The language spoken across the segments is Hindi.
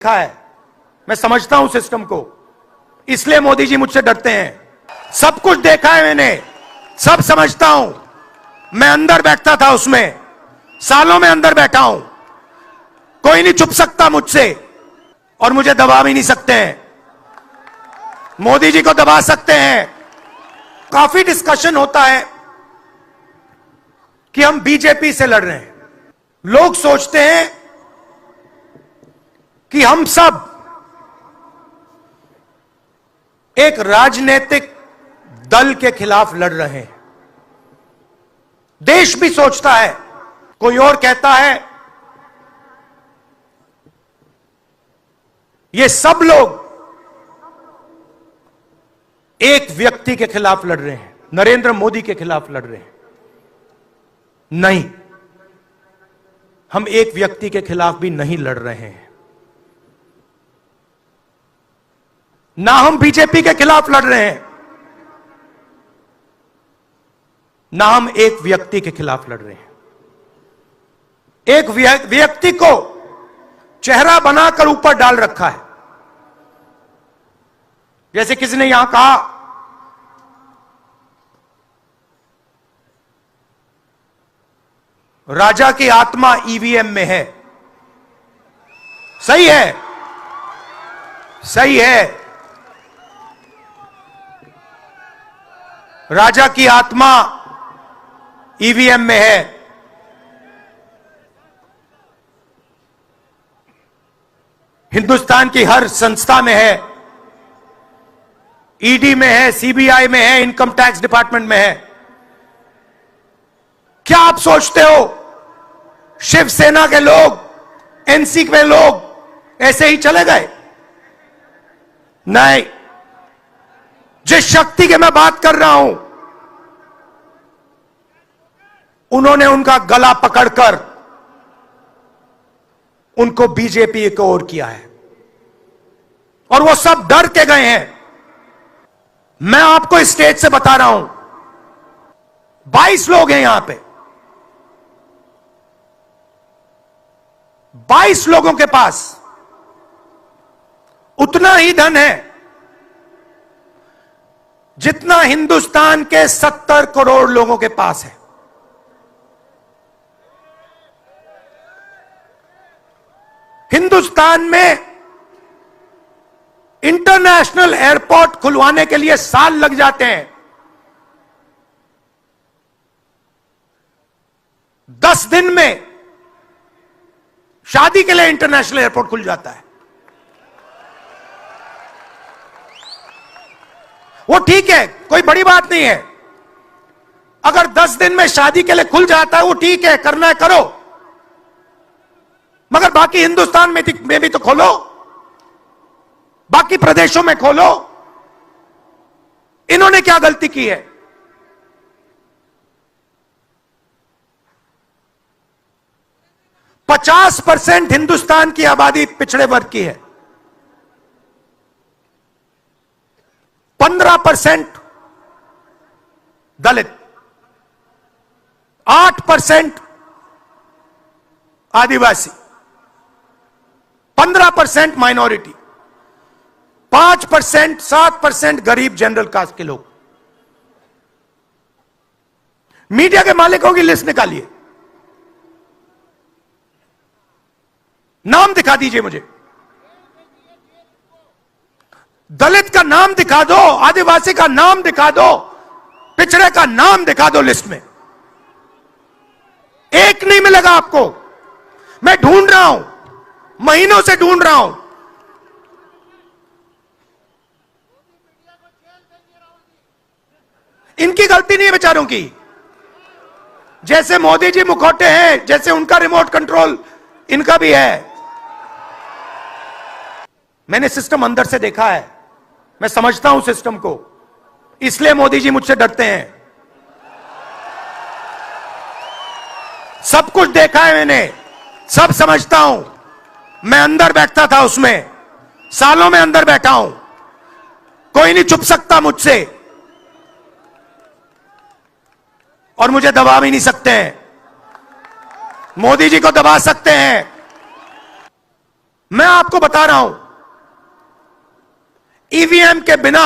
देखा है, मैं समझता हूं सिस्टम को, इसलिए मोदी जी मुझसे डरते हैं। सब कुछ देखा है मैंने, सब समझता हूं। मैं अंदर बैठता था उसमें, सालों में अंदर बैठा हूं। कोई नहीं छुप सकता मुझसे और मुझे दबा भी नहीं सकते हैं। मोदी जी को दबा सकते हैं। काफी डिस्कशन होता है कि हम बीजेपी से लड़ रहे हैं। लोग सोचते हैं कि हम सब एक राजनीतिक दल के खिलाफ लड़ रहे हैं। देश भी सोचता है, कोई और कहता है ये सब लोग एक व्यक्ति के खिलाफ लड़ रहे हैं, नरेंद्र मोदी के खिलाफ लड़ रहे हैं। नहीं, हम एक व्यक्ति के खिलाफ भी नहीं लड़ रहे हैं। ना हम बीजेपी के खिलाफ लड़ रहे हैं, ना हम एक व्यक्ति के खिलाफ लड़ रहे हैं। एक व्यक्ति को चेहरा बनाकर ऊपर डाल रखा है। जैसे किसी ने यहां कहा राजा की आत्मा ईवीएम में है। सही है, सही है। राजा की आत्मा ईवीएम में है। हिंदुस्तान की हर संस्था में है, ईडी में है, सीबीआई में है, इनकम टैक्स डिपार्टमेंट में है। क्या आप सोचते हो शिवसेना के लोग, एनसी के लोग ऐसे ही चले गए? नहीं, जिस शक्ति की मैं बात कर रहा हूं, उन्होंने उनका गला पकड़कर उनको बीजेपी की ओर किया है और वो सब डर के गए हैं। मैं आपको इस स्टेज से बता रहा हूं, 22 लोग हैं यहां पे, 22 लोगों के पास उतना ही धन है जितना हिंदुस्तान के 70 करोड़ लोगों के पास है। हिंदुस्तान में इंटरनेशनल एयरपोर्ट खुलवाने के लिए साल लग जाते हैं। 10 दिन में शादी के लिए इंटरनेशनल एयरपोर्ट खुल जाता है। वो ठीक है, कोई बड़ी बात नहीं है। अगर 10 दिन में शादी के लिए खुल जाता है, वो ठीक है, करना है करो, मगर बाकी हिंदुस्तान में भी तो खोलो, बाकी प्रदेशों में खोलो। इन्होंने क्या गलती की है? %50 हिंदुस्तान की आबादी पिछड़े वर्ग की है, 15% दलित, 8% आदिवासी, 15% माइनॉरिटी, 5%, 7% गरीब जनरल कास्ट के लोग। मीडिया के मालिकों की लिस्ट निकालिए, नाम दिखा दीजिए मुझे। दलित का नाम दिखा दो, आदिवासी का नाम दिखा दो, पिछड़े का नाम दिखा दो लिस्ट में। एक नहीं मिलेगा आपको। मैं ढूंढ रहा हूं, महीनों से ढूंढ रहा हूं। इनकी गलती नहीं है बेचारों की। जैसे मोदी जी मुखौटे हैं, जैसे उनका रिमोट कंट्रोल इनका भी है। मैंने सिस्टम अंदर से देखा है, मैं समझता हूं सिस्टम को, इसलिए मोदी जी मुझसे डरते हैं। सब कुछ देखा है मैंने, सब समझता हूं। मैं अंदर बैठता था उसमें, सालों में अंदर बैठा हूं। कोई नहीं छुप सकता मुझसे और मुझे दबा भी नहीं सकते हैं। मोदी जी को दबा सकते हैं। मैं आपको बता रहा हूं, ईवीएम के बिना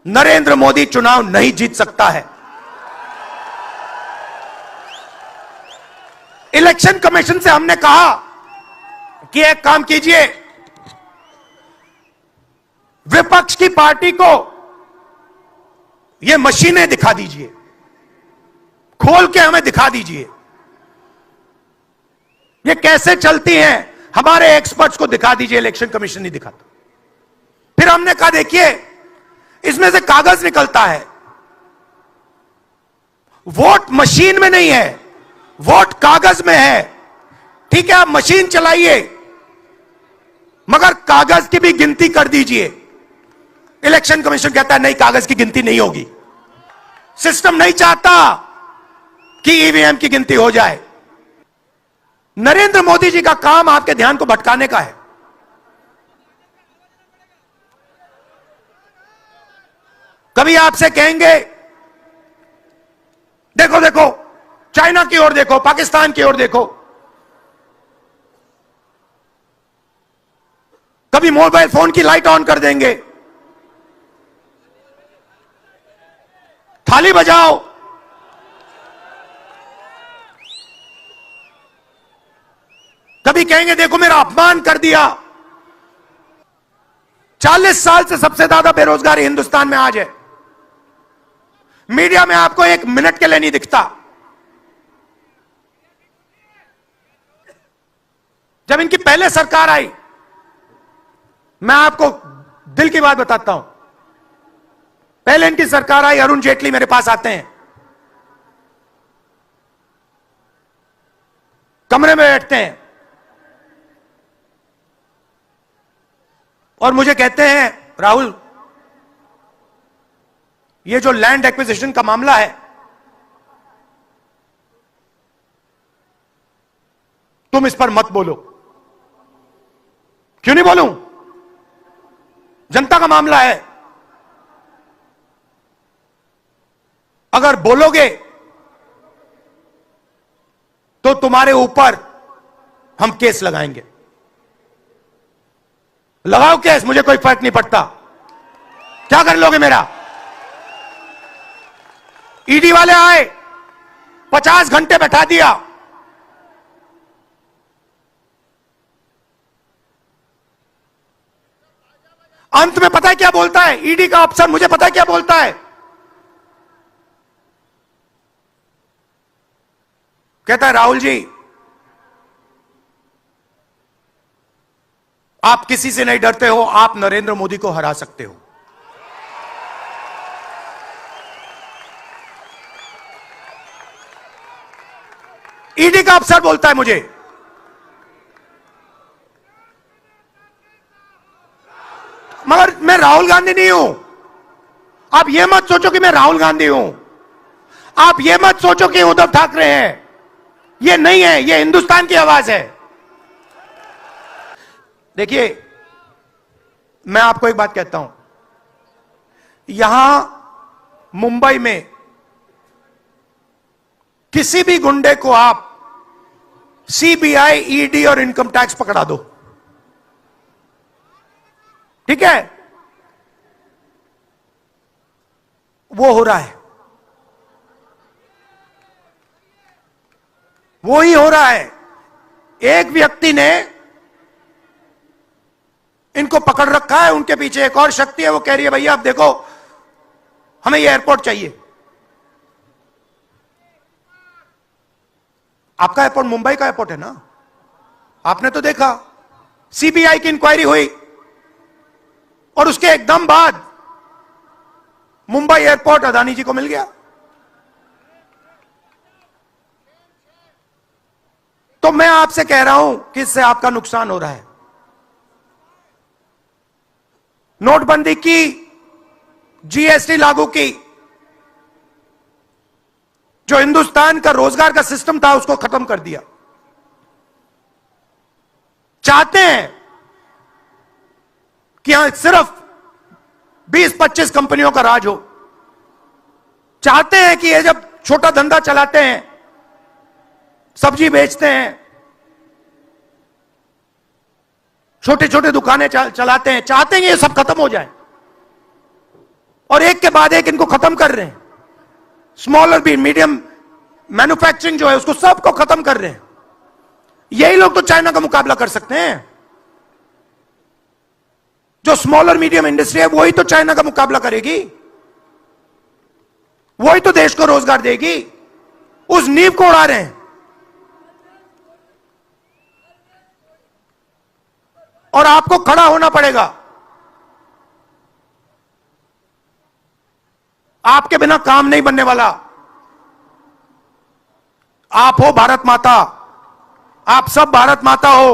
नरेंद्र मोदी चुनाव नहीं जीत सकता है। इलेक्शन कमीशन से हमने कहा कि एक काम कीजिए, विपक्ष की पार्टी को ये मशीनें दिखा दीजिए, खोल के हमें दिखा दीजिए ये कैसे चलती हैं, हमारे एक्सपर्ट्स को दिखा दीजिए। इलेक्शन कमीशन नहीं दिखाता। फिर हमने कहा देखिए, इसमें से कागज निकलता है, वोट मशीन में नहीं है, वोट कागज में है। ठीक है, आप मशीन चलाइए, मगर कागज की भी गिनती कर दीजिए। इलेक्शन कमीशन कहता है नहीं, कागज की गिनती नहीं होगी। सिस्टम नहीं चाहता कि ईवीएम की गिनती हो जाए। नरेंद्र मोदी जी का काम आपके ध्यान को भटकाने का है। कभी आपसे कहेंगे देखो देखो, चाइना की ओर देखो, पाकिस्तान की ओर देखो। कभी मोबाइल फोन की लाइट ऑन कर देंगे, थाली बजाओ। कभी कहेंगे देखो मेरा अपमान कर दिया। 40 साल से सबसे ज्यादा बेरोजगारी हिंदुस्तान में आज है। मीडिया में आपको एक मिनट के लिए नहीं दिखता। जब इनकी पहले सरकार आई, मैं आपको दिल की बात बताता हूं, पहले इनकी सरकार आई, अरुण जेटली मेरे पास आते हैं, कमरे में बैठते हैं और मुझे कहते हैं राहुल, ये जो लैंड एक्विजिशन का मामला है, तुम इस पर मत बोलो। क्यों नहीं बोलूं? जनता का मामला है। अगर बोलोगे तो तुम्हारे ऊपर हम केस लगाएंगे। लगाओ केस, मुझे कोई फर्क नहीं पड़ता। क्या कर लोगे मेरा? ईडी वाले आए, 50 घंटे बैठा दिया। अंत में पता है क्या बोलता है ईडी का अफसर? मुझे पता है क्या बोलता है? कहता है राहुल जी, आप किसी से नहीं डरते हो, आप नरेंद्र मोदी को हरा सकते हो। ईडी का अफसर बोलता है मुझे। मगर मैं राहुल गांधी नहीं हूं। आप यह मत सोचो कि मैं राहुल गांधी हूं। आप यह मत सोचो कि उद्धव ठाकरे हैं। यह नहीं है, यह हिंदुस्तान की आवाज है। देखिए, मैं आपको एक बात कहता हूं, यहां मुंबई में किसी भी गुंडे को आप सीबीआई, ईडी और इनकम टैक्स पकड़ा दो, ठीक है? वो हो रहा है, वो ही हो रहा है। एक व्यक्ति ने इनको पकड़ रखा है, उनके पीछे एक और शक्ति है, वो कह रही है भैया आप देखो, हमें ये एयरपोर्ट चाहिए। आपका एयरपोर्ट मुंबई का एयरपोर्ट है ना? आपने तो देखा, सीबीआई की इंक्वायरी हुई और उसके एकदम बाद मुंबई एयरपोर्ट अदानी जी को मिल गया। तो मैं आपसे कह रहा हूं कि इससे आपका नुकसान हो रहा है। नोटबंदी की, जीएसटी लागू की, जो हिंदुस्तान का रोजगार का सिस्टम था उसको खत्म कर दिया। चाहते हैं कि यहां सिर्फ 20-25 कंपनियों का राज हो। चाहते हैं कि ये जब छोटा धंधा चलाते हैं, सब्जी बेचते हैं, छोटे छोटे दुकानें चलाते हैं, चाहते हैं ये सब खत्म हो जाए, और एक के बाद एक इनको खत्म कर रहे हैं। स्मॉल और भी मीडियम मैन्युफैक्चरिंग जो है उसको सबको खत्म कर रहे हैं। यही लोग तो चाइना का मुकाबला कर सकते हैं। जो स्मॉल और मीडियम इंडस्ट्री है वही तो चाइना का मुकाबला करेगी, वही तो देश को रोजगार देगी। उस नींव को उड़ा रहे हैं। और आपको खड़ा होना पड़ेगा। आपके बिना काम नहीं बनने वाला। आप हो भारत माता, आप सब भारत माता हो,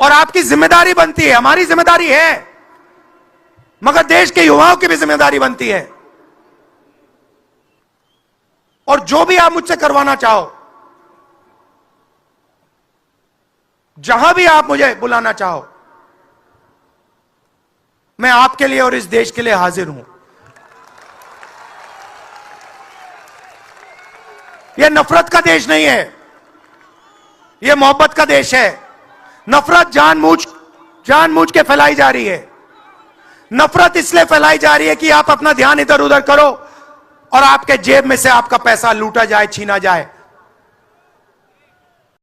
और आपकी जिम्मेदारी बनती है, हमारी जिम्मेदारी है, मगर देश के युवाओं की भी जिम्मेदारी बनती है। और जो भी आप मुझसे करवाना चाहो, जहां भी आप मुझे बुलाना चाहो, मैं आपके लिए और इस देश के लिए हाजिर हूं। यह नफरत का देश नहीं है, यह मोहब्बत का देश है। नफरत जानबूझ के फैलाई जा रही है। नफरत इसलिए फैलाई जा रही है कि आप अपना ध्यान इधर उधर करो और आपके जेब में से आपका पैसा लूटा जाए, छीना जाए।